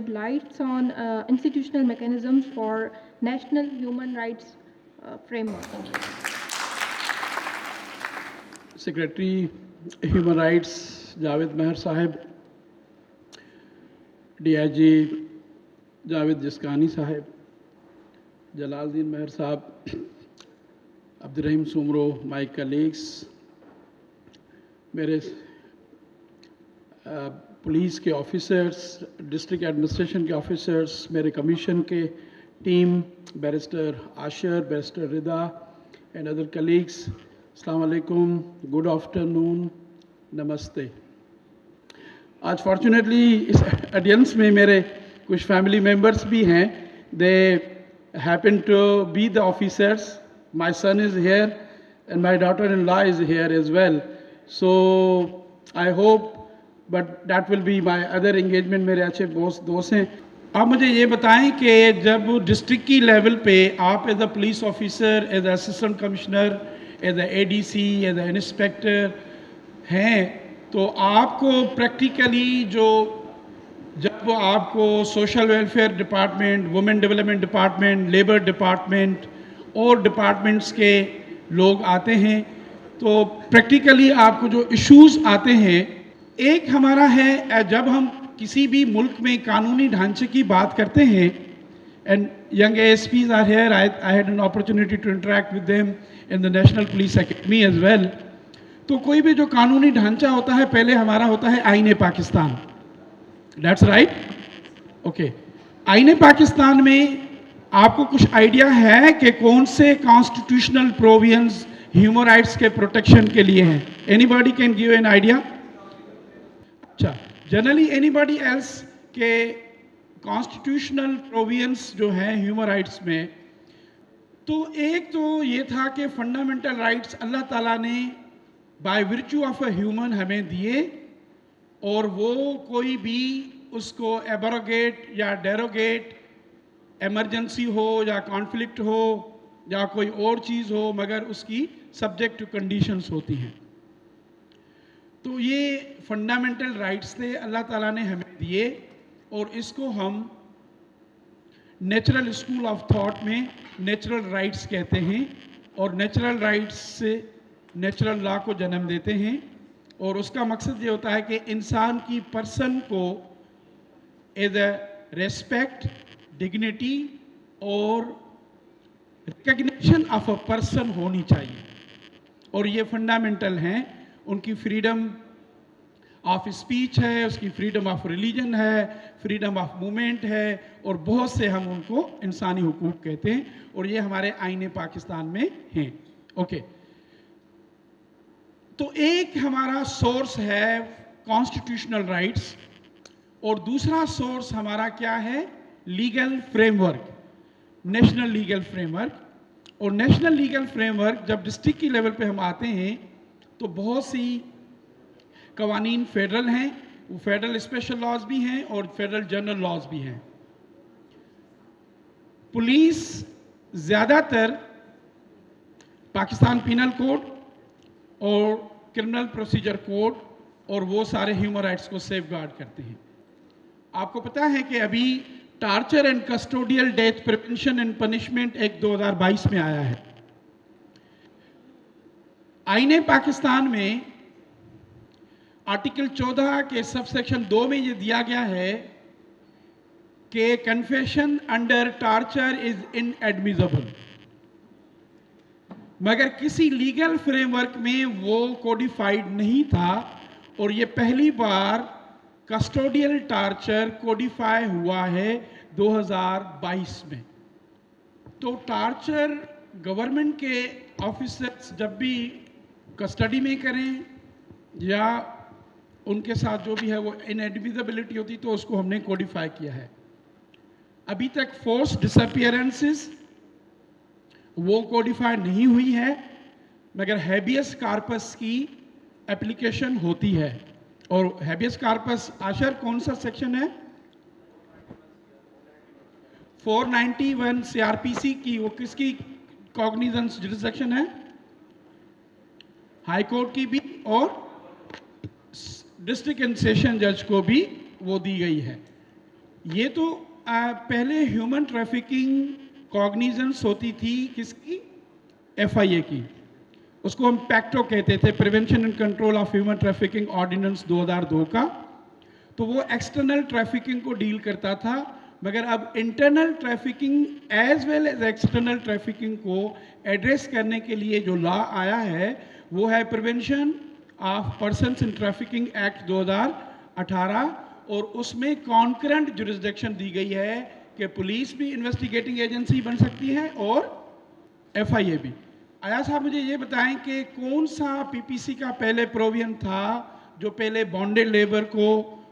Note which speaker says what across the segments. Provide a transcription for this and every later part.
Speaker 1: shed lights on institutional mechanisms for national human rights framework. Thank you.
Speaker 2: Secretary Human Rights Javed Meher Sahib, DIG Javed Jiskani Sahib, Jalaluddin Meher Sahib, Abdurrahim Sumro, my colleagues, मेरे police के officers, district administration के officers, मेरे commission के team, barrister Ashar, barrister Rida and other colleagues, अस्सलाम वालेकुम, good afternoon, नमस्ते। आज fortunately इस ऑडियंस में मेरे कुछ फैमिली मेम्बर्स भी हैं। They happen to be the officers. My son is here and my daughter in law is here as well. So I hope, but that will be my other engagement. मेरे अच्छे दोस्त हैं। आप मुझे ये बताएं कि जब डिस्ट्रिक्ट की लेवल पे आप as a police officer, as a assistant commissioner, as a ADC, as a inspector हैं, तो आपको प्रैक्टिकली जब आपको social welfare department, women development department, labour department और डिपार्टमेंट्स के लोग आते हैं, तो प्रैक्टिकली आपको जो इश्यूज़ आते हैं, एक हमारा है जब हम किसी भी मुल्क में कानूनी ढांचे की बात करते हैं, and young ASPs are here, I had an opportunity to interact with them in the national police academy as well. तो कोई भी जो कानूनी ढांचा होता है, पहले हमारा होता है आईने पाकिस्तान। That's right, okay. आईने पाकिस्तान में आपको कुछ आइडिया है कि कौन से कॉन्स्टिट्यूशनल प्रोविजंस ह्यूमन राइट्स के प्रोटेक्शन के लिए हैं? Anybody can give an idea? अच्छा, जनरली एनीबॉडी एल्स के कॉन्स्टिट्यूशनल प्रोविजंस जो हैं ह्यूमन राइट्स में, तो एक तो ये था कि फंडामेंटल राइट्स अल्लाह ताला ने by virtue of a human हमें दिए, और वो कोई भी उसको एब्रोगेट या डेरोगेट, एमरजेंसी हो या कॉन्फ्लिक्ट हो या कोई और चीज़ हो, मगर उसकी सब्जेक्ट टू कंडीशंस होती हैं। तो ये फंडामेंटल राइट्स थे, अल्लाह ताला ने हमें दिए, और इसको हम नेचुरल स्कूल ऑफ थॉट में नेचुरल राइट्स कहते हैं, और नेचुरल राइट्स से नेचुरल लॉ को जन्म देते हैं। और उसका मकसद ये होता है कि इंसान की पर्सन को एज अ रेस्पेक्ट, डिग्निटी और रिकग्निशन ऑफ अ पर्सन होनी चाहिए, और ये फंडामेंटल हैं। उनकी फ्रीडम ऑफ स्पीच है, उसकी फ्रीडम ऑफ रिलीजन है, फ्रीडम ऑफ मूवमेंट है, और बहुत से हम उनको इंसानी हुकूक कहते हैं, और ये हमारे आईने पाकिस्तान में हैं। ओके, तो एक हमारा सोर्स है कॉन्स्टिट्यूशनल राइट्स, और दूसरा सोर्स हमारा क्या है? Legal framework, national legal framework. और नेशनल लीगल फ्रेमवर्क जब डिस्ट्रिक्ट की लेवल पे हम आते हैं, तो बहुत सी कवानीन फेडरल हैं, वो फेडरल स्पेशल लॉज भी हैं और फेडरल जनरल लॉज भी हैं। पुलिस ज़्यादातर पाकिस्तान पिनल कोड और क्रिमिनल प्रोसीजर कोड और वो सारे ह्यूमन राइट्स को सेफ गार्ड करते हैं। आपको पता है कि अभी torture and custodial death prevention and punishment act 2022 में आया है। आईने पाकिस्तान में आर्टिकल 14 के सबसेक्शन 2 में ये दिया गया है कि confession under torture is inadmissible, मगर किसी लीगल फ्रेमवर्क में वो कोडिफाइड नहीं था, और ये पहली बार कस्टोडियल टार्चर कोडिफाई हुआ है 2022 में। तो टार्चर गवर्नमेंट के ऑफिसर्स जब भी कस्टडी में करें या उनके साथ जो भी है वो इनएडमिसिबिलिटी होती, तो उसको हमने कोडिफाई किया है। अभी तक फोर्स डिसअपियरेंसेस वो कोडिफाई नहीं हुई है, मगर हैबियस कार्पस की एप्लीकेशन होती है। और हैबियस कार्पस आशर कौन सा सेक्शन है? 491 CRPC की, वो किसकी कॉग्निजेंस जुरिसडिक्शन है? हाई कोर्ट की भी और डिस्ट्रिक्ट एंड सेशन जज को भी वो दी गई है।
Speaker 3: ये तो पहले ह्यूमन ट्रैफिकिंग कॉग्निजेंस होती थी किसकी, FIA की, उसको हम पैक्टो कहते थे, prevention and control of human trafficking ordinance 2002 का। तो वो एक्सटर्नल ट्रैफिकिंग को डील करता था, मगर अब internal trafficking as well as external trafficking को एड्रेस करने के लिए जो लॉ आया है वो है prevention of persons in trafficking act 2018, और उसमें कॉन्करेंट जुरिसडिक्शन दी गई है कि पुलिस भी इन्वेस्टिगेटिंग एजेंसी बन सकती है और FIA भी। आया साहब मुझे ये बताएं कि कौन सा PPC का पहले प्रोविजन था जो पहले बॉन्डेड लेबर को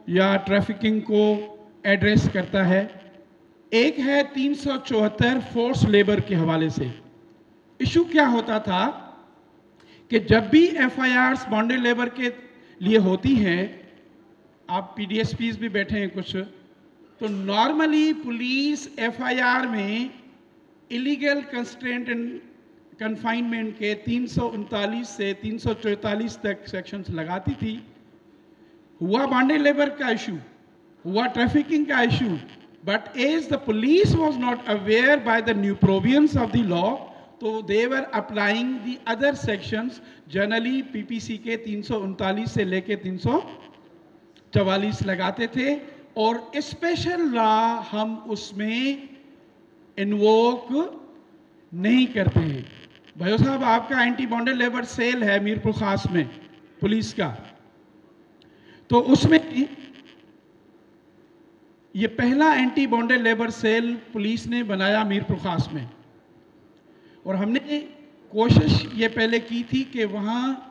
Speaker 3: या ट्रैफिकिंग को एड्रेस करता है। एक है 374 फोर्स लेबर के हवाले से। इशू क्या होता था कि जब भी FIRs बॉन्डेड लेबर के लिए होती हैं, आप PDSPs भी बैठे हैं कुछ, तो नॉर्मली पुलिस FIR में इलीगल कंस्ट्रेंट एंड कन्फाइनमेंट के 339 से 344 तक सेक्शंस लगाती थी। हुआ बॉन्डेड लेबर का इशू, हुआ ट्रैफिकिंग का issue, but as the police was not aware by the new provisions of the law, तो they were applying the other sections, generally PPC के 339 से लेके 344 लगाते थे, और स्पेशल लॉ हम उसमें इन्वोक नहीं करते हैं। भाइयों साहब, आपका एंटी बॉन्डेड लेबर सेल है मीरपुर खास में पुलिस का, तो उसमें ये पहला anti bonded labour cell police ने बनाया मीरपुर खास में, और हमने कोशिश ये पहले की थी कि वहाँ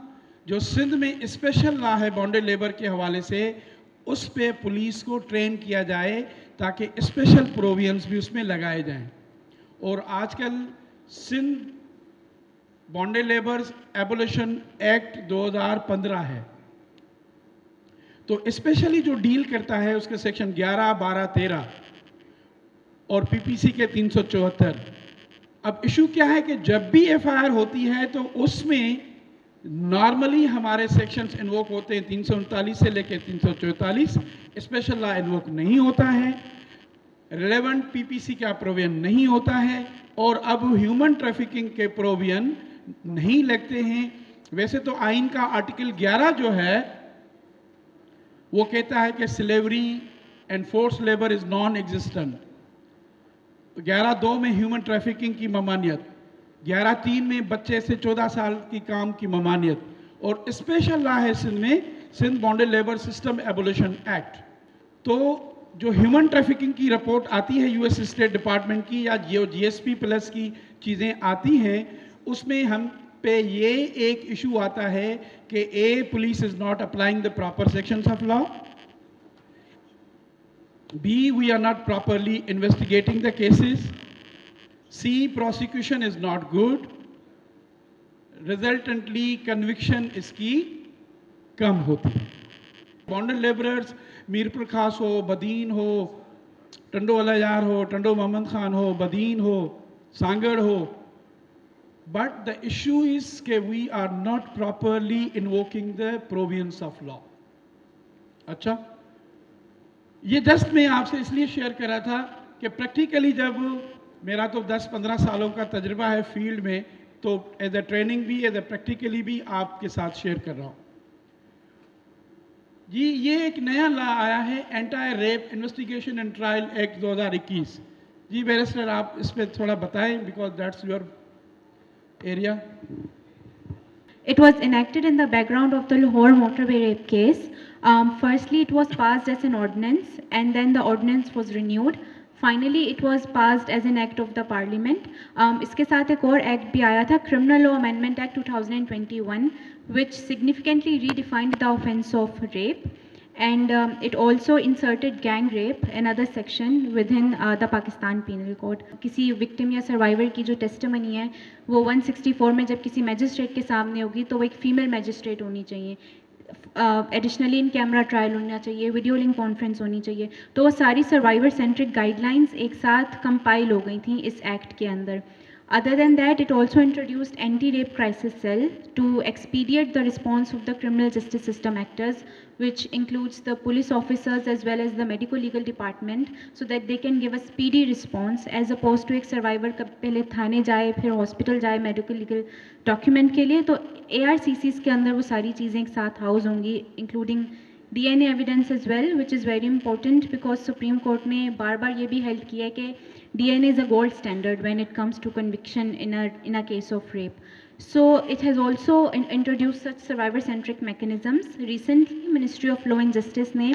Speaker 3: जो सिंध में स्पेशल लॉ है बॉन्डेड लेबर के हवाले से, उस पे पुलिस को ट्रेन किया जाए ताकि स्पेशल प्रोविजंस भी उसमें लगाए जाएं। और आजकल Sindh bonded labours abolition act 2015 है, तो स्पेशली जो डील करता है उसके सेक्शन 11, 12, 13 और PPC के 374। अब इशू क्या है कि जब भी FIR होती है तो उसमें नॉर्मली हमारे सेक्शंस इन्वोक होते हैं 339 से लेकर 344, स्पेशल लॉ इन्वोक नहीं होता है, रिलेवेंट PPC का प्रोविजन नहीं होता है, और अब ह्यूमन ट्रैफिकिंग के प्रोविजन नहीं लगते हैं। वैसे तो आइन का आर्टिकल 11 जो है वो कहता है कि slavery and force labour is non existent. 11(2) में ह्यूमन ट्रैफिकिंग की ममानियत, 11(3) में बच्चे से 14 साल की काम की ममानियत, और स्पेशल लॉ है सिंध में, Sindh bonded labour system abolition act. तो जो ह्यूमन ट्रैफिकिंग की रिपोर्ट आती है US स्टेट डिपार्टमेंट की, या जो GSP प्लस की चीज़ें आती हैं, उसमें हम पे ये एक इशू आता है कि A, police is not applying the proper sections of law, B, we are not properly investigating the cases, C, prosecution is not good, resultantly conviction इसकी कम होती है। बॉन्डेड लेबरर्स मीरपुर खास हो, बदीन हो, टंडो अलायार हो, टंडो मोहम्मद खान हो, बदीन हो, सांगड़ हो, but the issue is कि we are not properly invoking the provisions of law। अच्छा, ये जस्ट मैं आपसे इसलिए शेयर कर रहा था कि प्रैक्टिकली जब मेरा तो 10-15 सालों का तजुर्बा है फील्ड में, तो एज अ ट्रेनिंग भी एज अ प्रैक्टिकली भी आपके साथ शेयर कर रहा हूँ। जी, ये एक नया लॉ आया है, anti rape investigation and trial act 2021। जी बैरिस्टर, आप इस पर थोड़ा बताएं, because that's your area.
Speaker 4: It was enacted in the background of the Lahore motorway rape case. Firstly, it was passed as an ordinance, and then the ordinance was renewed. Finally, it was passed as an act of the Parliament. इसके साथ एक और act भी आया था, Criminal Law Amendment Act 2021, which significantly redefined the offence of rape. And it also inserted gang rape, another section within the Pakistan Penal Code. किसी victim या survivor की जो testimony है वो 164 में जब किसी magistrate के सामने होगी तो वो एक female magistrate होनी चाहिए, एडिशनली इन कैमरा ट्रायल होना चाहिए, वीडियो लिंक कॉन्फ्रेंस होनी चाहिए। तो वो सारी सर्वाइवर सेंट्रिक गाइडलाइंस एक साथ कंपाइल हो गई थी इस एक्ट के अंदर। Other than that, it also introduced anti-rape crisis cell to expedite the response of the criminal justice system actors, which includes the police officers as well as the medical legal department, so that they can give a speedy response as opposed to एक survivor कब पहले थाने जाए फिर hospital जाए medical legal document के लिए. तो ARCCs के अंदर वो सारी चीज़ें एक साथ house होंगी, including DNA evidence as well, which is very important because Supreme Court ने बार बार ये भी held किया है कि DNA is a gold standard when it comes to conviction in a case of rape. So it has also introduced such survivor-centric mechanisms. Recently, Ministry of Law and Justice ने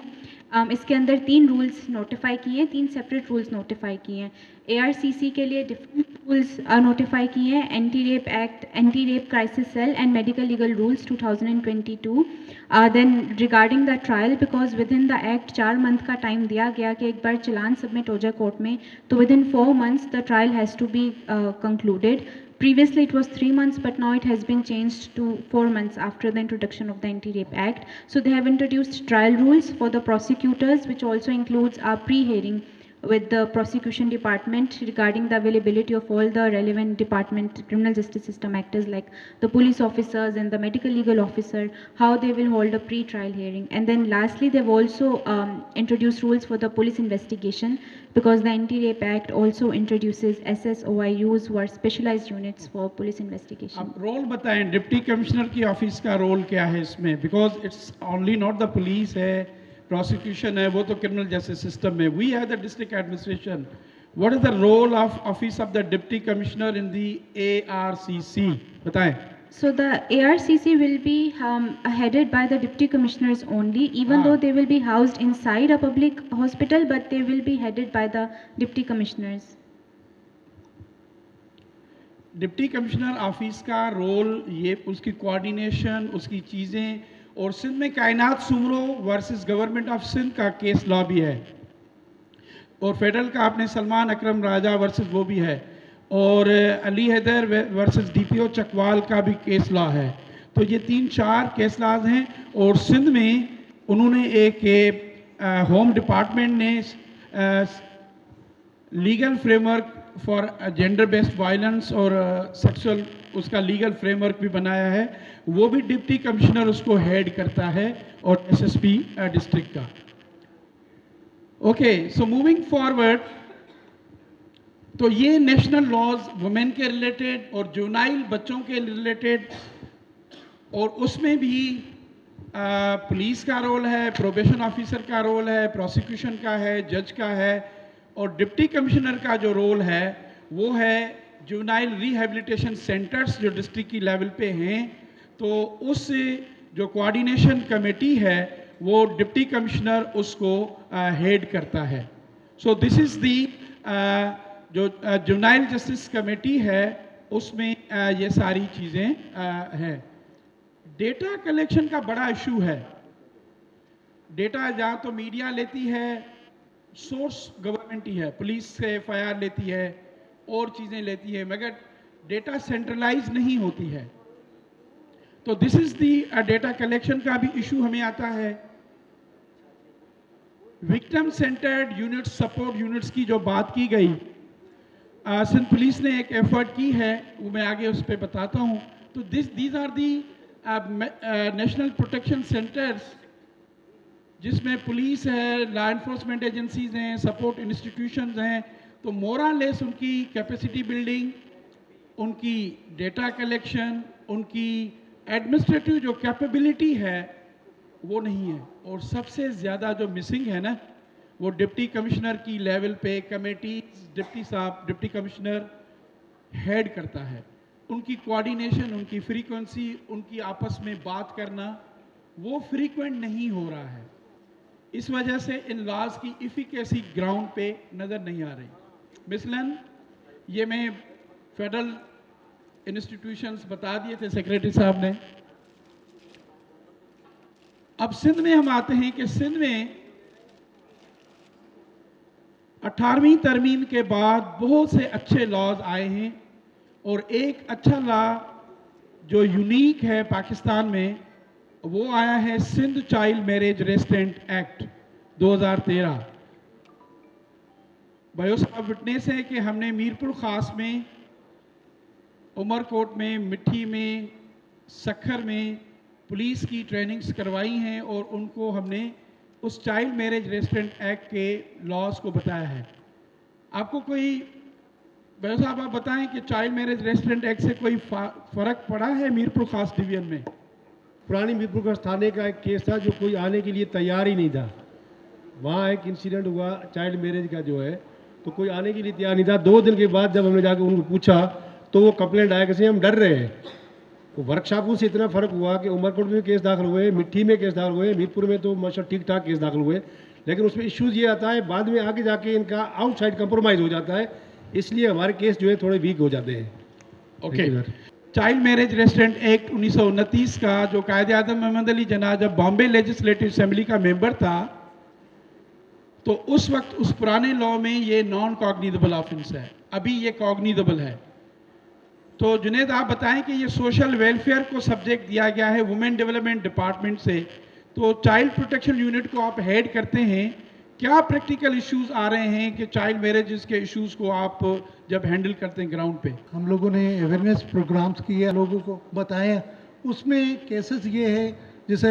Speaker 4: इसके अंदर 3 rules notify किए हैं, 3 separate rules notify किए हैं. ARCC के लिए different rules notify किए हैं, anti rape act, anti rape crisis cell and medical legal rules 2022. Then regarding the trial, because within the act 4 month का टाइम दिया गया कि एक बार चलान सबमिट हो जाए कोर्ट में, तो within 4 months the trial has to be concluded. Previously it was 3 months, but now it has been changed to 4 months after the introduction of the Anti-Rape Act. So they have introduced trial rules for the prosecutors, which also includes a pre-hearing with the prosecution department regarding the availability of all the relevant department criminal justice system actors like the police officers and the medical legal officer, how they will hold a pre-trial hearing. And then lastly, they've also introduced rules for the police investigation, because the Anti-Rape Act also introduces SSOIUs, who are specialized units for police investigation.
Speaker 3: अब role बताएं, deputy commissioner की office का role क्या है इसमें, because it's only not the police है, prosecution है, वो तो क्रिमिनल जस्टिस सिस्टम में. We have the district administration. What is the role of office of the deputy commissioner in the ARCC? बताएं.
Speaker 4: So the ARCC will be headed by the deputy commissioners only, even though they will be housed inside a public hospital, but they will be headed by the deputy commissioners.
Speaker 3: Deputy commissioner office का role, ये उसकी coordination, उसकी चीज़ें, और सिंध में Kainat Soomro versus government of Sindh का case law भी है, और फेडरल का आपने सलमान अकरम राजा वर्सेस वो भी है, और अली हैदर वर्सेस DPO चकवाल का भी केस लॉ है. तो ये 3-4 केस लॉज हैं. और सिंध में उन्होंने एक होम डिपार्टमेंट ने legal framework for gender based violence और सेक्सुअल, उसका लीगल फ्रेमवर्क भी बनाया है. वो भी डिप्टी कमिश्नर उसको हेड करता है, और SSP डिस्ट्रिक्ट का. ओके, सो मूविंग फॉरवर्ड, तो ये नेशनल लॉज वुमेन के रिलेटेड और जुवेनाइल बच्चों के रिलेटेड, और उसमें भी पुलिस का रोल है, प्रोबेशन ऑफिसर का रोल है, प्रोसिक्यूशन का है, जज का है, और डिप्टी कमिश्नर का जो रोल है वो है जुवेनाइल रिहेबिलिटेशन सेंटर्स जो डिस्ट्रिक्ट की लेवल पे हैं. तो उस जो कोऑर्डिनेशन कमेटी है वो डिप्टी कमिश्नर उसको हेड करता है. सो दिस इज़ दी जो जुवेनाइल जस्टिस कमेटी है, उसमें ये सारी चीज़ें हैं. डेटा कलेक्शन का बड़ा इशू है. डेटा या तो मीडिया लेती है, सोर्स गवर्नमेंट ही है, पुलिस से FIR लेती है और चीज़ें लेती है, मगर डेटा सेंट्रलाइज नहीं होती है. तो this is the data collection का भी इशू हमें आता है. Victim centred units, support units की जो बात की गई, सिंध पुलिस ने एक एफर्ट की है, वो मैं आगे उस पर बताता हूँ. तो these are the national protection centres, जिसमें पुलिस है, लॉ एनफोर्समेंट एजेंसीज हैं, सपोर्ट इंस्टीट्यूशंस हैं. तो मोरलेस उनकी कैपेसिटी बिल्डिंग, उनकी डेटा कलेक्शन, उनकी एडमिनिस्ट्रेटिव जो कैपेबिलिटी है वो नहीं है. और सबसे ज़्यादा जो मिसिंग है ना, वो डिप्टी कमिश्नर की लेवल पे कमेटी, डिप्टी कमिश्नर हेड करता है. उनकी कोऑर्डिनेशन, उनकी फ्रीक्वेंसी, उनकी आपस में बात करना, वो फ्रीक्वेंट नहीं हो रहा है. इस वजह से इन लॉज की इफिकेसी ग्राउंड पे नज़र नहीं आ रही. मिसलन ये मैं फेडरल इंस्टीट्यूशंस बता दिए थे सेक्रेटरी साहब ने. अब सिंध में हम आते हैं कि सिंध में 18वीं तरमीम के बाद बहुत से अच्छे लॉज आए हैं, और एक अच्छा लॉ जो यूनिक है पाकिस्तान में, वो आया है Sindh child marriage restraint act 2013. भाइयों साहब विटनेस है कि हमने मीरपुर खास में उमरकोट में, मिट्टी में, सखर में पुलिस की ट्रेनिंग्स करवाई हैं और उनको हमने उस चाइल्ड मैरिज रेस्ट्रेंट एक्ट के लॉज को बताया है। आपको कोई भाई साहब आप बताएं कि चाइल्ड मैरिज रेस्ट्रेंट एक्ट से कोई फ़र्क पड़ा है मीरपुर खास डिवीजन में?
Speaker 5: पुरानी मीरपुर का थाने का एक केस था जो कोई आने के लिए तैयार ही नहीं था। वहाँ एक इंसिडेंट हुआ चाइल्ड मैरिज का जो है, तो कोई आने के लिए तैयार नहीं था। 2 दिन के बाद जब हमने जाकर उनको पूछा तो वो कंप्लेंट आया कि हम डर रहे हैं। वो वर्कशॉपों से इतना फ़र्क हुआ कि उमरकोट में केस दाखिल हुए, मिट्टी में केस दाखिल हुए, मीरपुर में तो माशा ठीक ठाक केस दाखिल हुए, लेकिन उसमें इश्यूज़ ये आता है बाद में आगे जाके इनका आउटसाइड कंप्रोमाइज़ हो जाता है, इसलिए हमारे केस जो है थोड़े वीक हो जाते हैं।
Speaker 3: Okay. Child marriage restraint act 1929 का जो कायदे आज़म मोहम्मद अली जिन्ना जब बॉम्बे लेजिस्लेटिव असेंबली का मेंबर था, तो उस वक्त उस पुराने लॉ में ये नॉन कॉग्निजेबल ऑफेंस है, अभी ये कॉग्निजेबल है। तो जुनेद आप बताएं कि ये सोशल वेलफेयर को सब्जेक्ट दिया गया है वुमेन डेवलपमेंट डिपार्टमेंट से, तो चाइल्ड प्रोटेक्शन यूनिट को आप हेड करते हैं, क्या प्रैक्टिकल इश्यूज आ रहे हैं कि चाइल्ड मैरिजेस के इश्यूज को आप जब हैंडल करते हैं ग्राउंड पे?
Speaker 6: हम लोगों ने अवेयरनेस प्रोग्राम्स किए, लोगों को बताया। उसमें केसेस ये है जैसे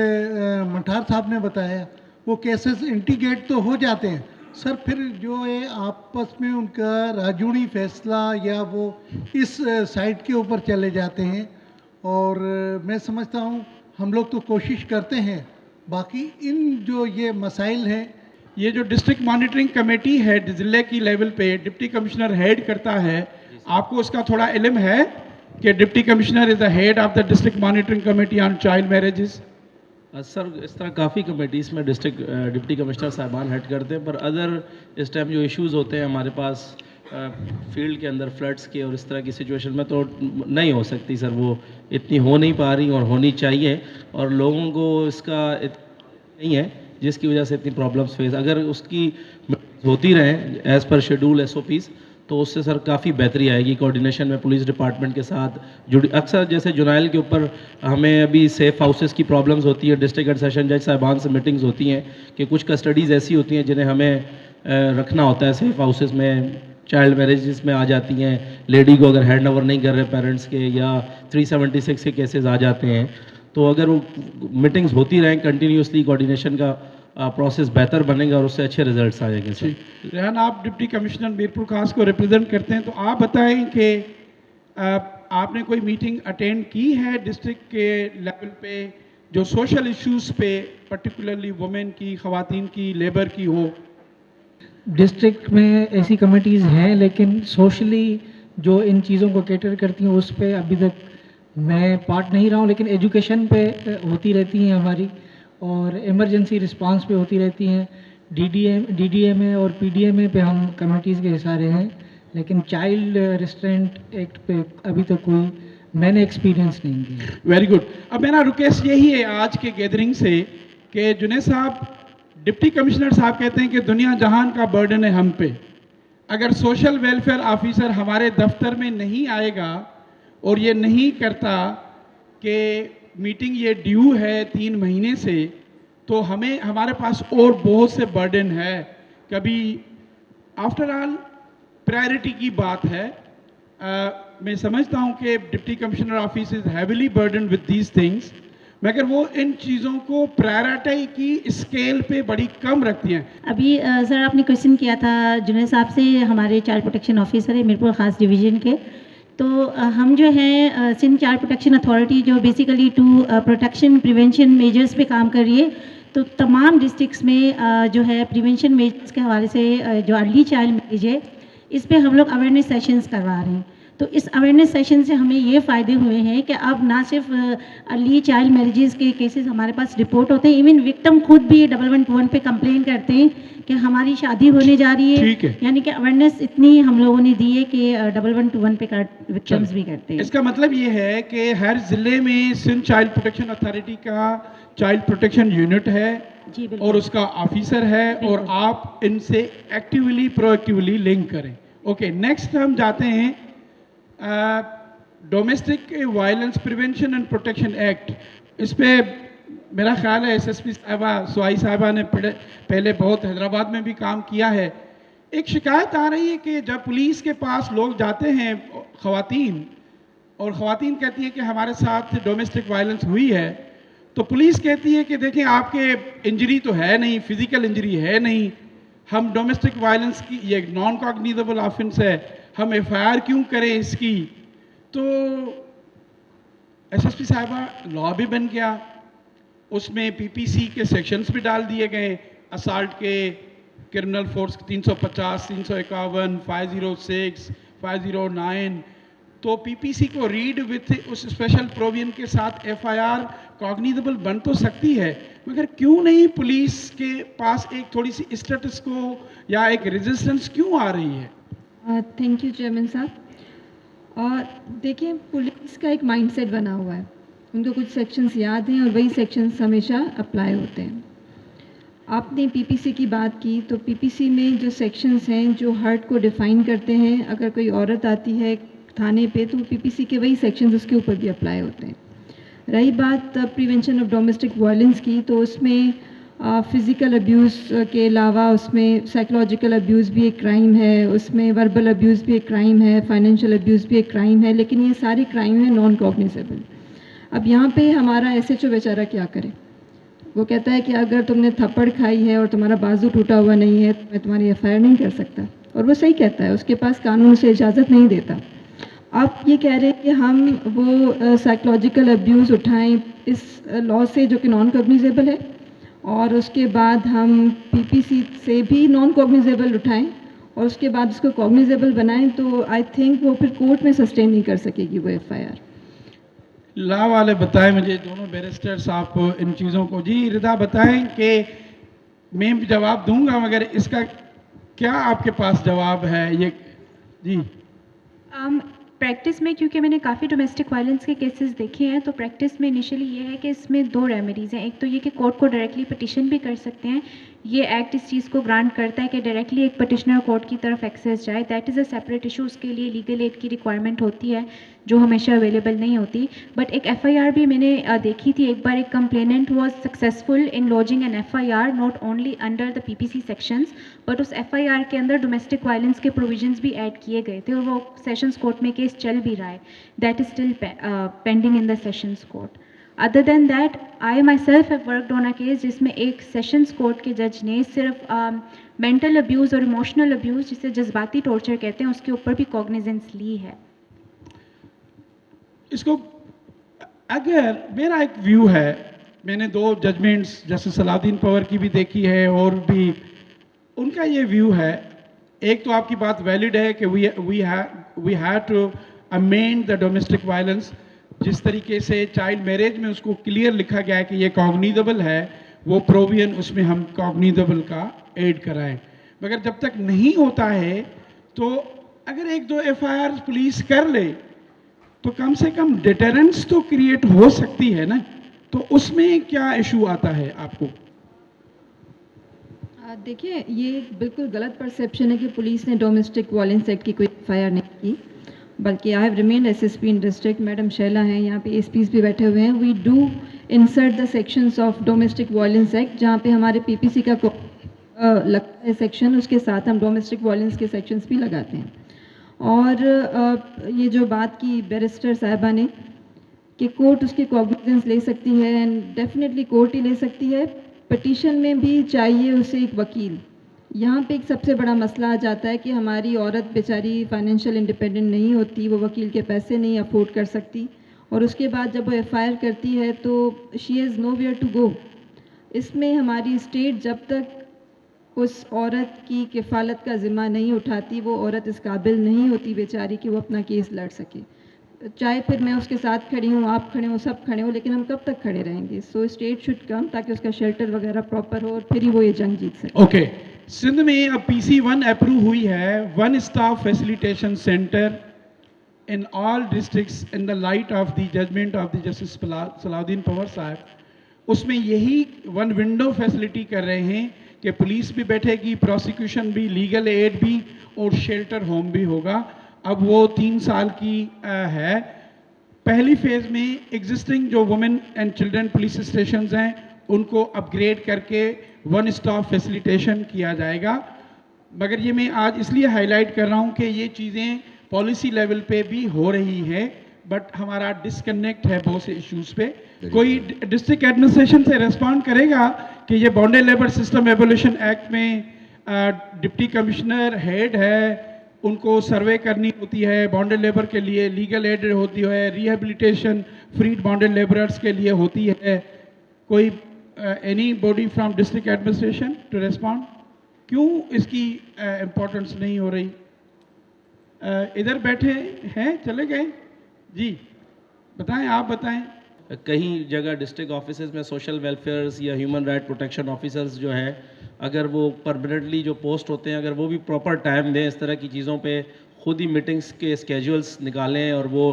Speaker 6: मठार साहब ने बताया, वो केसेस इंटीग्रेट तो हो जाते हैं सर, फिर जो है आपस में उनका राजूनी फैसला या वो इस साइड के ऊपर चले जाते हैं। और मैं समझता हूँ हम लोग तो कोशिश करते हैं, बाकी इन जो ये मसाइल हैं,
Speaker 3: ये जो डिस्ट्रिक्ट मॉनिटरिंग कमेटी है जिले की लेवल पे डिप्टी कमिश्नर हेड करता है, आपको उसका थोड़ा इल्म है कि deputy commissioner is the head of the district monitoring committee on child marriages?
Speaker 7: Sir इस तरह काफ़ी कमेटीज़ में डिस्ट्रिक्ट डिप्टी कमिश्नर साहबान हेड करते हैं, पर अदर इस टाइम जो इश्यूज़ होते हैं हमारे पास फील्ड के अंदर फ्लड्स के और इस तरह की सिचुएशन में तो नहीं हो सकती सर, वो इतनी हो नहीं पा रही और होनी चाहिए, और लोगों को इसका नहीं है जिसकी वजह से इतनी प्रॉब्लम्स फेस, अगर उसकी होती रहें एज़ पर शेड्यूल SOPs तो उससे सर काफ़ी बेहतरी आएगी कोऑर्डिनेशन में पुलिस डिपार्टमेंट के साथ जुड़ी। अक्सर जैसे जुनाइल के ऊपर हमें अभी सेफ हाउसेस की प्रॉब्लम्स होती है, डिस्ट्रिक्ट एंड सेशन जज साहिबान से मीटिंग्स होती हैं कि कुछ कस्टडीज़ ऐसी होती हैं जिन्हें हमें रखना होता है सेफ हाउसेस में, चाइल्ड मैरिजेस में आ जाती हैं, लेडी को अगर हैंड ओवर नहीं कर रहे पेरेंट्स के, या 376 के केसेस आ जाते हैं, तो अगर वो मीटिंग्स होती रहें कंटिन्यूसली, कोऑर्डिनेशन का प्रोसेस बेहतर बनेगा और उससे अच्छे रिजल्ट्स आएंगे सर।
Speaker 3: रेहान, आप डिप्टी कमिश्नर मीरपुर खास को रिप्रेजेंट करते हैं, तो आप बताएं कि आपने कोई मीटिंग अटेंड की है डिस्ट्रिक्ट के लेवल पे जो सोशल इश्यूज पे पर्टिकुलरली वुमेन की, ख़वातीन की, लेबर की हो?
Speaker 8: डिस्ट्रिक्ट में ऐसी कमेटीज़ हैं, लेकिन सोशली जो इन चीज़ों को कैटर करती हैं उस पे अभी तक मैं पार्ट नहीं रहा हूँ, लेकिन एजुकेशन पे होती रहती हैं हमारी, और इमरजेंसी रिस्पांस पे होती रहती हैं। DDMA और PDMA पे हम कमेटीज़ के हिस्सा रहे हैं, लेकिन चाइल्ड रेस्ट्रेंट एक्ट पे अभी तक कोई मैंने एक्सपीरियंस नहीं किया।
Speaker 3: Very good. अब मेरा रिक्वेस्ट यही है आज के गैदरिंग से कि जुनेद साहब, डिप्टी कमिश्नर साहब कहते हैं कि दुनिया जहान का बर्डन है हम पे, अगर सोशल वेलफेयर ऑफिसर हमारे दफ्तर में नहीं आएगा और ये नहीं करता कि मीटिंग ये ड्यू है 3 महीने से, तो हमें हमारे पास और बहुत से बर्डन है। कभी आफ्टर ऑल प्रायोरिटी की बात है। मैं समझता हूँ कि deputy commissioner office is heavily burden with these things, मगर वो इन चीज़ों को प्रायोरिटी की स्केल पे बड़ी कम रखती हैं।
Speaker 9: अभी सर आपने क्वेश्चन किया था जुनेद साहब से, हमारे चाइल्ड प्रोटेक्शन ऑफिसर है मीरपुर खास डिवीज़न के, तो हम जो हैं सिंध चाइल्ड प्रोटेक्शन अथॉरिटी जो basically to protection prevention measures पे काम कर रही है, तो तमाम डिस्ट्रिक्ट्स में जो है प्रिवेंशन मेजर्स के हवाले से जो अर्ली चाइल्ड मैरिज है, इस पे हम लोग अवेयरनेस सेशंस करवा रहे हैं। तो इस अवेयरनेस सेशन से हमें ये फ़ायदे हुए हैं कि अब ना सिर्फ अर्ली चाइल्ड मैरिजेस के केसेस हमारे पास रिपोर्ट होते हैं, इवन विक्टिम खुद भी 111 पे कंप्लेन करते हैं कि हमारी शादी होने जा रही है, यानी कि अवेयरनेस इतनी हम लोगों ने दी है कि 111 पे विक्टिम्स भी करते हैं।
Speaker 3: इसका मतलब ये है कि हर ज़िले में सिंध चाइल्ड प्रोटेक्शन अथॉरिटी का चाइल्ड प्रोटेक्शन यूनिट है
Speaker 9: जी,
Speaker 3: और उसका ऑफिसर है, और आप इनसे एक्टिवली प्रोएक्टिवली लिंक करें। ओके, नेक्स्ट हम जाते हैं domestic violence prevention and protection act. इस पे मेरा ख्याल है SSP साहिबा सुहाई साहिबा ने पहले बहुत हैदराबाद में भी काम किया है। एक शिकायत आ रही है कि जब पुलिस के पास लोग जाते हैं ख़वातीन और ख़वातीन कहती हैं कि हमारे साथ डोमेस्टिक वायलेंस हुई है, तो पुलिस कहती है कि देखें आपके इंजरी तो है नहीं, फिज़िकल इंजरी है नहीं, हम डोमेस्टिक वायलेंस की ये नॉन कॉग्निजेबल ऑफेंस है, हम एफआईआर क्यों करें इसकी। तो एसएसपी साहिबा लॉ भी बन गया, उसमें पीपीसी के सेक्शंस भी डाल दिए गए, असाल्ट के, क्रिमिनल फोर्स 350, 351, 506, 509। तो पीपीसी को रीड विथ उस स्पेशल प्रोविजन के साथ एफआईआर कॉग्निजेबल बन तो सकती है, मगर क्यों नहीं पुलिस के पास एक थोड़ी सी स्टेटस को या एक रेजिस्टेंस क्यों आ रही है।
Speaker 1: थैंक यू चेयरमैन साहब। और देखिए, पुलिस का एक माइंडसेट बना हुआ है, उनको कुछ सेक्शंस याद हैं और वही सेक्शंस हमेशा अप्लाई होते हैं। आपने पीपीसी की बात की, तो पीपीसी में जो सेक्शंस हैं जो हर्ट को डिफ़ाइन करते हैं, अगर कोई औरत आती है थाने पे तो पीपीसी के वही सेक्शंस उसके ऊपर भी अप्लाई होते हैं। रही बात प्रिवेंशन ऑफ डोमेस्टिक वायलेंस की, तो उसमें फ़िज़िकल अब्यूज़ के अलावा उसमें साइकोलॉजिकल अब्यूज़ भी एक क्राइम है, उसमें वर्बल अब्यूज़ भी एक क्राइम है, फाइनेंशियल अब्यूज़ भी एक क्राइम है, लेकिन ये सारे क्राइम हैं नॉन कॉग्निजेबल। अब यहाँ पे हमारा एसएचओ बेचारा क्या करे? वो कहता है कि अगर तुमने थप्पड़ खाई है और तुम्हारा बाजू टूटा हुआ नहीं है तो मैं तुम्हारी एफआईआर नहीं कर सकता, और वो सही कहता है, उसके पास कानून से इजाज़त नहीं देता। आप ये कह रहे हैं कि हम वो साइकोलॉजिकल अब्यूज़ उठाएं इस लॉ से जो कि नॉन कॉग्निजेबल है, और उसके बाद हम पीपीसी से भी नॉन कॉग्निजेबल उठाएं और उसके बाद उसको कॉग्निजेबल बनाएं, तो आई थिंक वो फिर कोर्ट में सस्टेन नहीं कर सकेगी वो एफआईआर।
Speaker 3: लॉ वाले बताएं मुझे, दोनों बैरिस्टर्स आप इन चीज़ों को। जी रिदा बताएं कि मैं जवाब दूंगा, मगर इसका क्या आपके पास जवाब है ये? जी
Speaker 4: प्रैक्टिस में, क्योंकि मैंने काफ़ी डोमेस्टिक वायलेंस के केसेस देखे हैं, तो प्रैक्टिस में इनिशियली ये है कि इसमें दो रेमेडीज़ हैं। एक तो ये कि कोर्ट को डायरेक्टली पिटिशन भी कर सकते हैं, ये एक्ट इस चीज़ को ग्रांट करता है कि डायरेक्टली एक पटिशनर कोर्ट की तरफ एक्सेस जाए, that is a separate issue, उसके लिए लीगल एड की रिक्वायरमेंट होती है जो हमेशा अवेलेबल नहीं होती। बट एक एफआईआर भी मैंने देखी थी एक बार, एक complainant was successful in lodging an FIR not only under the PPC sections, but उस एफआईआर के अंदर डोमेस्टिक वायलेंस के प्रोविजंस भी ऐड किए गए थे और वो सेशंस कोर्ट में केस चल भी रहा है, that is still pending in the sessions court. Other than that I my self have worked on a case जिसमें एक सेशंस कोर्ट के जज ने सिर्फ मेंटल अब्यूज़ और इमोशनल अब्यूज़, जिसे जज्बाती टॉर्चर कहते हैं, उसके ऊपर भी कॉग्निजेंस ली है।
Speaker 3: इसको अगर मेरा एक व्यू है, मैंने दो जजमेंट्स जैसे सलाउद्दीन पवर की भी देखी है और भी उनका ये व्यू है, एक तो आपकी बात वैलिड है कि we have to amend the domestic violence, जिस तरीके से चाइल्ड मैरिज में उसको क्लियर लिखा गया है कि ये कॉग्निजेबल है, वो प्रोविजन उसमें हम कॉग्निजेबल का ऐड कराएं। मगर जब तक नहीं होता है, तो अगर एक दो एफआईआर पुलिस कर ले तो कम से कम डिटरेंस तो क्रिएट हो सकती है ना, तो उसमें क्या इशू आता है आपको?
Speaker 1: देखिए, ये बिल्कुल गलत परसेप्शन है कि पुलिस ने डोमेस्टिक वायलेंस एक्ट की कोई एफआईआर नहीं की, बल्कि I have remind SSP in district, madam Shaila हैं यहाँ पे, एसपीज भी बैठे हुए हैं। We do insert the sections of domestic violence act, जहाँ पे हमारे पीपीसी का लगता है सेक्शन, उसके साथ हम डोमेस्टिक वायलेंस के सेक्शंस भी लगाते हैं। और ये जो बात की बैरिस्टर साहिबा ने कि कोर्ट उसकी कॉग्निजेंस ले सकती है, एंड डेफिनेटली कोर्ट ही ले सकती है, पिटीशन में भी चाहिए उसे एक वकील। यहाँ पे एक सबसे बड़ा मसला आ जाता है कि हमारी औरत बेचारी फाइनेंशियल इंडिपेंडेंट नहीं होती, वो वकील के पैसे नहीं अफोर्ड कर सकती, और उसके बाद जब वो एफआईआर करती है तो she has nowhere to go. इसमें हमारी स्टेट जब तक उस औरत की किफ़ालत का ज़िम्मा नहीं उठाती, वो औरत इस काबिल नहीं होती बेचारी कि वो अपना केस लड़ सके। चाहे फिर मैं उसके साथ खड़ी हूँ, आप खड़े हो, सब खड़े हो, लेकिन हम कब तक खड़े रहेंगे? सो स्टेट शुड कम, ताकि उसका शेल्टर वगैरह प्रॉपर हो और फिर ही वो ये जंग जीत सके।
Speaker 3: ओके, सिंध में अब PC1 अप्रूव हुई है, 1 staff facilitation centre in all districts in the light of the judgment of the justice Salahuddin Pawar साहब। उसमें यही 1 विंडो फैसिलिटी कर रहे हैं कि पुलिस भी बैठेगी, प्रोसिक्यूशन भी, लीगल एड भी और शेल्टर होम भी होगा। अब वो 3 साल की है। पहली फेज़ में एग्जिस्टिंग जो women and children police stations हैं उनको अपग्रेड करके 1 स्टॉप फैसिलिटेशन किया जाएगा। मगर ये मैं आज इसलिए हाईलाइट कर रहा हूँ कि ये चीज़ें पॉलिसी लेवल पे भी हो रही हैं, बट हमारा डिस्कनेक्ट है बहुत से इश्यूज पे। कोई डिस्ट्रिक्ट एडमिनिस्ट्रेशन से रेस्पॉन्ड करेगा कि ये bonded labour system evolution act में डिप्टी कमिश्नर हेड है, उनको सर्वे करनी होती है, बॉन्डेड लेबर के लिए लीगल एड होती है, रिहेबिलिटेशन फ्रीड बॉन्डेड लेबरर्स के लिए होती है। कोई anybody from district administration to respond? क्यों इसकी इम्पोर्टेंस नहीं हो रही? इधर बैठे हैं, चले गए जी, बताएं, आप बताएं।
Speaker 7: कहीं जगह डिस्ट्रिक्ट ऑफिसेज में सोशल वेलफेयर्स या ह्यूमन राइट प्रोटेक्शन ऑफिसर्स जो है, अगर वो परमानेंटली जो पोस्ट होते हैं, अगर वो भी प्रॉपर टाइम दें इस तरह की चीज़ों पे, खुद ही मीटिंग्स के स्केड्यूल्स निकालें, और वो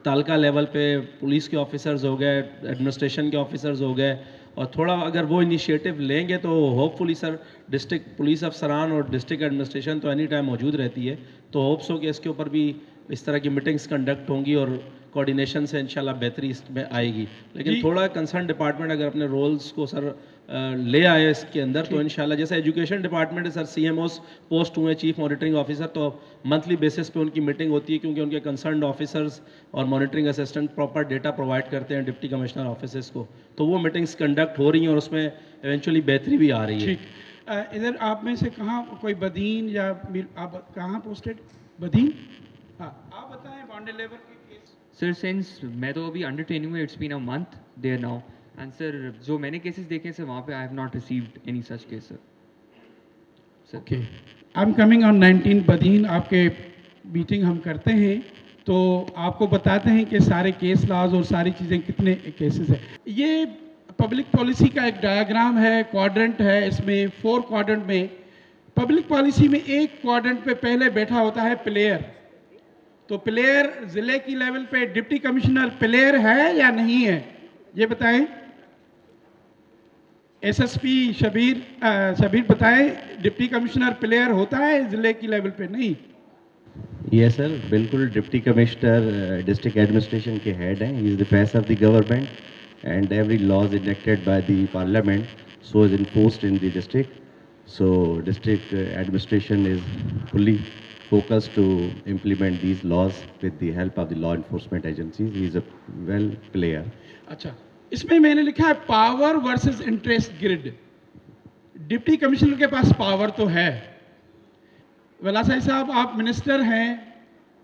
Speaker 7: तालका लेवल पे पुलिस के ऑफिसर्स हो गए, एडमिनिस्ट्रेशन के ऑफिसर्स हो गए, और थोड़ा अगर वो इनिशिएटिव लेंगे तो होपफुली सर डिस्ट्रिक्ट पुलिस अफसरान और डिस्ट्रिक्ट एडमिनिस्ट्रेशन तो एनी टाइम मौजूद रहती है, तो होप्स हो कि इसके ऊपर भी इस तरह की मीटिंग्स कंडक्ट होंगी और कोऑर्डिनेशन से इंशाल्लाह बेहतरी इसमें आएगी। लेकिन थोड़ा कंसर्न डिपार्टमेंट अगर अपने रोल्स को सर ले आए इसके अंदर, तो इंशाल्लाह जैसे एजुकेशन डिपार्टमेंट है सर, CMOs पोस्ट हुए चीफ मॉनिटरिंग ऑफिसर, तो मंथली बेसिस पे उनकी मीटिंग होती है, क्योंकि उनके कंसर्न ऑफिसर्स और monitoring assistant proper data provide करते हैं डिप्टी कमिश्नर ऑफिस को, तो वो मीटिंग्स कंडक्ट हो रही हैं और उसमें इवेंचुअली बेहतरी भी आ रही है।
Speaker 3: ठीक, इधर आप में से कहाँ कोई बदीन या आप कहाँ पोस्टेड? बदीन, हाँ, आप बताएं बॉन्डेड लेबर के केस।
Speaker 10: सर सिंस मैं तो अभी अंडर ट्रेनिंग में, it's been a month there now, and sir जो मैंने केसेस देखे सर वहाँ पे I have not received any such case sir.
Speaker 3: Okay, I am coming on 19 Badin, आपके मीटिंग हम करते हैं तो आपको बताते हैं कि सारे केस लॉज और सारी चीज़ें कितने केसेस हैं। ये पब्लिक पॉलिसी का एक डायग्राम है, क्वाड्रेंट है, इसमें 4 क्वाड्रेंट में पब्लिक पॉलिसी में एक क्वाड्रेंट पे पहले बैठा होता है प्लेयर। तो प्लेयर जिले की लेवल पे डिप्टी कमिश्नर प्लेयर है या नहीं है, ये बताएं। SSP शबीर बताएं, डिप्टी कमिश्नर प्लेयर होता है जिले की लेवल पे? नहीं।
Speaker 11: यस सर, बिल्कुल। डिप्टी कमिश्नर डिस्ट्रिक्ट एडमिनिस्ट्रेशन के हेड हैं, he is the face of the government and every laws enacted by the parliament so is enforced in the district. So district administration is fully focused to implement these laws with the help of the law enforcement agencies. He is a well player.
Speaker 3: अच्छा, इसमें मैंने लिखा है power versus interest grid. Deputy commissioner के पास power तो है। वलासाई साहब, आप मिनिस्टर हैं,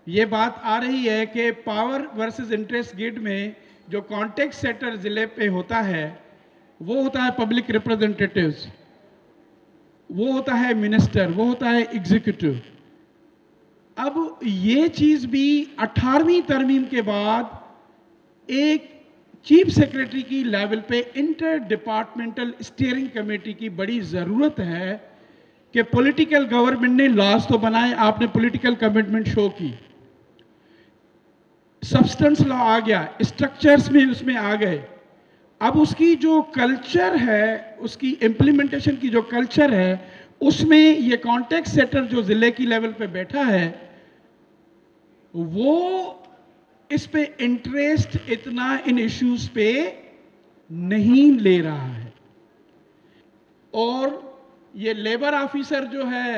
Speaker 3: ये बात आ रही है कि पावर वर्सेस इंटरेस्ट ग्रिड में जो कॉन्टेक्ट सेटर जिले पे होता है वो होता है पब्लिक रिप्रेजेंटेटिव्स, वो होता है मिनिस्टर, वो होता है एग्जीक्यूटिव। अब ये चीज भी 18वीं तरमीम के बाद एक चीफ सेक्रेटरी की लेवल पे इंटर डिपार्टमेंटल स्टीयरिंग कमेटी की बड़ी ज़रूरत है कि पॉलिटिकल गवर्नमेंट ने लॉज तो बनाए, आपने पॉलिटिकल कमिटमेंट शो की, सब्सटेंस लॉ आ गया, स्ट्रक्चर्स में उसमें आ गए, अब उसकी जो कल्चर है, उसकी इम्प्लीमेंटेशन की जो कल्चर है, उसमें ये कॉन्टेक्स्ट सेटर जो जिले की लेवल पे बैठा है वो इस पे इंटरेस्ट इतना इन इश्यूज पे नहीं ले रहा है। और ये लेबर ऑफिसर जो है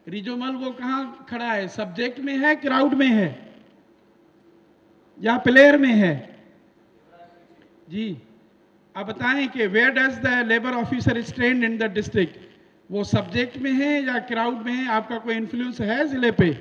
Speaker 3: रिजोमल, वो कहाँ खड़ा है? सब्जेक्ट में है, क्राउड में है, या प्लेयर में है? जी आप बताएं कि where does the labour officer stand in the district? वो सब्जेक्ट में है या क्राउड में है? आपका कोई इन्फ्लुएंस है जिले पे?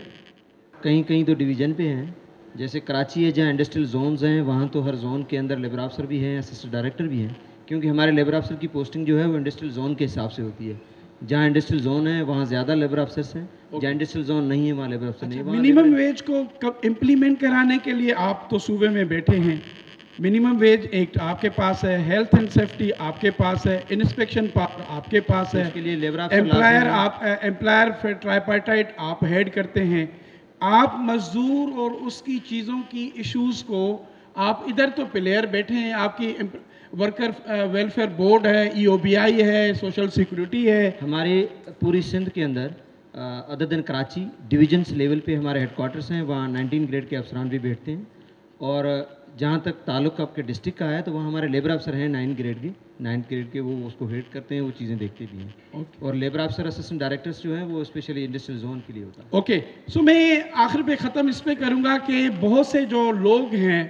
Speaker 12: कहीं कहीं तो डिवीज़न पे हैं, जैसे कराची है जहाँ इंडस्ट्रियल जोन्स हैं, वहाँ तो हर जोन के अंदर लेबर अफसर भी हैं, असिस्टेंट डायरेक्टर भी हैं, क्योंकि हमारे लेबर अफसर की पोस्टिंग जो है वो इंडस्ट्रियल जोन के हिसाब से होती है। जहाँ इंडस्ट्रियल जोन है वहाँ ज़्यादा लेबर अफसर्स हैं, जहाँ इंडस्ट्रियल जोन नहीं है वहाँ लेबर अफसर नहीं है।
Speaker 3: मिनिमम वेज को कब इम्प्लीमेंट कराने के लिए आप तो सूबे में बैठे हैं, मिनिमम वेज एक्ट आपके पास है, हेल्थ एंड सेफ्टी आपके पास है, इंस्पेक्शन पावर आपके पास है,
Speaker 12: उसके लिए लेबर
Speaker 3: एम्प्लॉयर आप एम्प्लॉयर ट्राइपार्टाइट आप हेड करते हैं, आप मजदूर और उसकी चीज़ों की इश्यूज़ को आप इधर तो प्लेयर बैठे हैं, आपकी वर्कर वेलफेयर बोर्ड है, EOBI है, सोशल सिक्योरिटी है।
Speaker 12: हमारे पूरी सिंध के अंदर other than Karachi divisions level पे हमारे हेडक्वार्टर्स हैं, वहाँ 19 ग्रेड के अफसरान भी बैठते हैं। और जहाँ तक ताल्लुक आपके डिस्ट्रिक्ट का है तो वहाँ हमारे लेबर अफसर हैं 9 ग्रेड के, वो उसको हेड करते हैं, वो चीज़ें देखते भी हैं। और लेबर अफसर असिस्टेंट डायरेक्टर्स जो हैं वो स्पेशली इंडस्ट्रियल जोन के लिए होता है।
Speaker 3: ओके, सो मैं आखिर पे ख़त्म इस पे करूँगा कि बहुत से जो लोग हैं,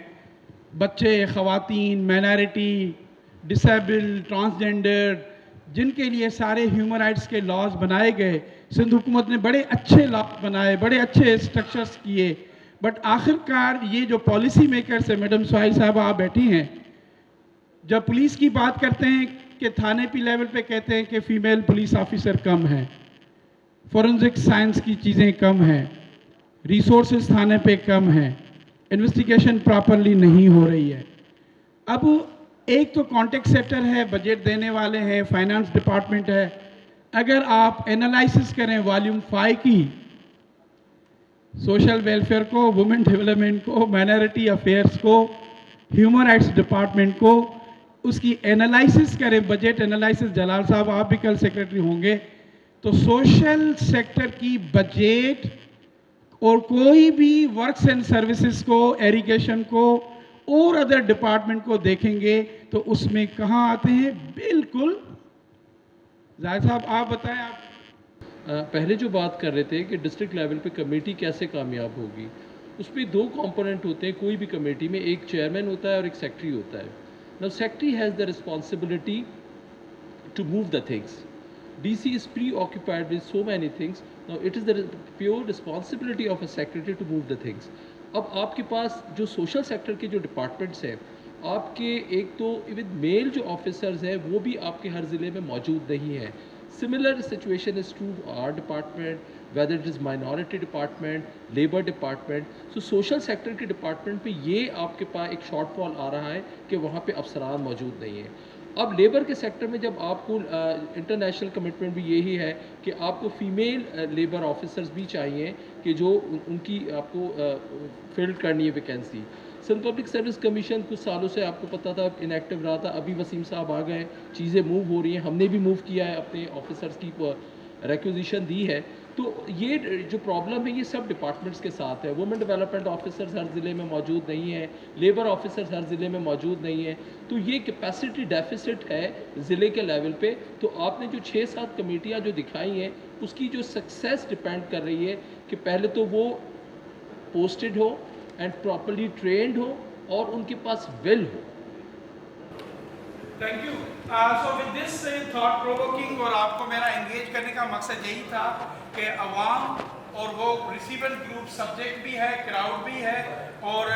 Speaker 3: बच्चे, ख़वातीन, माइनॉरिटी, डिसेबल, ट्रांसजेंडर, जिनके लिए सारे ह्यूमन राइट्स के लॉज बनाए गए, सिंध हुकूमत ने बड़े अच्छे लॉ बनाए, बड़े अच्छे स्ट्रक्चर्स किए, बट आखिरकार ये जो पॉलिसी मेकर्स है, मैडम सुहाइल साहब आप बैठी हैं, जब पुलिस की बात करते हैं कि थाने पे लेवल पे कहते हैं कि फ़ीमेल पुलिस ऑफिसर कम है, फोरेंसिक साइंस की चीज़ें कम हैं, रिसोर्सेज थाने पे कम हैं, इन्वेस्टिगेशन प्रॉपरली नहीं हो रही है। अब एक तो कॉन्टेक्ट सेक्टर है, बजट देने वाले हैं, फाइनेंस डिपार्टमेंट है, अगर आप एनालिसिस करें वॉल्यूम 5 की, सोशल वेलफेयर को, वुमेन डेवलपमेंट को, माइनॉरिटी अफेयर्स को, ह्यूमन राइट्स डिपार्टमेंट को, उसकी एनालिसिस करें, बजट एनालिसिस, जलाल साहब आप भी कल सेक्रेटरी होंगे, तो सोशल सेक्टर की बजट और कोई भी वर्क्स एंड सर्विसेज को, एरिगेशन को और अदर डिपार्टमेंट को देखेंगे तो उसमें कहाँ आते हैं? बिल्कुल। जाहिद साहब आप बताएं। आप
Speaker 7: पहले जो बात कर रहे थे कि डिस्ट्रिक्ट लेवल पे कमेटी कैसे कामयाब होगी, उस पर 2 कंपोनेंट होते हैं कोई भी कमेटी में, एक चेयरमैन होता है और एक सेक्रेटरी होता है। Now secretary has the responsibility to move the things, DC is preoccupied with so many things. Now it is the pure responsibility of a secretary to move the things. अब आपके पास जो social sector के जो departments हैं, आपके एक तो even mail जो ऑफिसर्स हैं वो भी आपके हर ज़िले में मौजूद नहीं है। Similar situation is true are department, whether it is minority department, labour department. So social sector के डिपार्टमेंट पे ये आपके पास एक शॉर्टफॉल आ रहा है कि वहाँ पे अफसरान मौजूद नहीं है। अब लेबर के सेक्टर में जब आपको इंटरनेशनल कमिटमेंट भी यही है कि आपको फ़ीमेल लेबर ऑफिसर्स भी चाहिए कि जो उनकी आपको फिल करनी है vacancy. Sindh public service commission कुछ सालों से आपको पता था इनएक्टिव रहा था, अभी वसीम साहब आ गए, चीज़ें मूव हो रही हैं, हमने भी मूव किया है, अपने ऑफिसर्स की रिक्विजिशन दी है। तो ये जो प्रॉब्लम है ये सब डिपार्टमेंट्स के साथ है। वुमेन डेवलपमेंट ऑफिसर्स हर ज़िले में मौजूद नहीं है, लेबर ऑफिसर्स हर ज़िले में मौजूद नहीं है, तो ये कैपेसिटी डेफिसिट है ज़िले के लेवल पे। तो आपने जो 6-7 कमेटियाँ जो दिखाई हैं उसकी जो सक्सेस डिपेंड कर रही है कि पहले तो वो पोस्टेड हो एंड प्रॉपरली ट्रेंड हो और उनके पास विल हो।
Speaker 3: Thank you. So with this thought provoking, और आपको मेरा एंगेज करने का मकसद यही था कि अवाम और वो रिसीवर ग्रुप सब्जेक्ट भी है, क्राउड भी है, और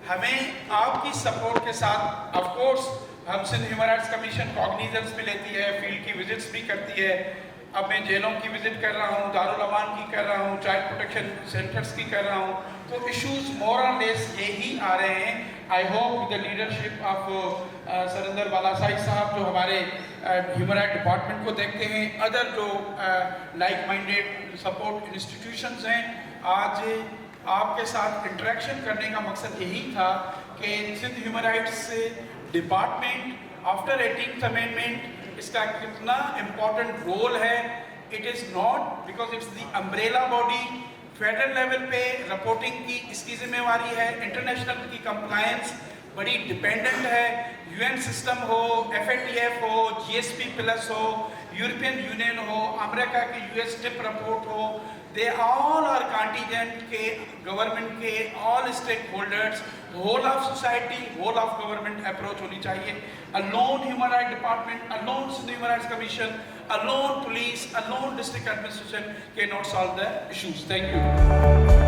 Speaker 3: हमें आपकी सपोर्ट के साथ ऑफ कोर्स हम Sindh human rights commission cognizance भी लेती है, फील्ड की विजिट्स भी करती है। अब मैं जेलों की विजिट कर रहा हूँ, दारुल अमान की कर रहा हूँ, चाइल्ड प्रोटेक्शन सेंटर्स की कर रहा हूँ, तो इश्यूज मोर और लेस यही आ रहे हैं। I hope with the leadership of Surinder Balasai साहब जो हमारे ह्यूमन राइट डिपार्टमेंट को देखते हैं, अदर जो लाइक माइंडेड सपोर्ट इंस्टीट्यूशंस हैं, आज आपके साथ इंटरेक्शन करने का मकसद यही था कि Sindh human rights department after 18th amendment इसका कितना इम्पोर्टेंट रोल है। It is not because it's the umbrella body, federal level पे रिपोर्टिंग की इसकी जिम्मेवारी है, इंटरनेशनल की कंप्लायंस बड़ी डिपेंडेंट है, UN सिस्टम हो, FATF हो, GSP प्लस हो, यूरोपियन यूनियन हो, अमेरिका की US टिप रिपोर्ट हो, दे ऑल आर कॉन्टीजेंट के गवर्नमेंट के all stakeholders, whole of society, whole of government approach होनी चाहिए। Alone human right department, alone Sindh human rights commission, alone police, alone district administration can not solve the issues. Thank you.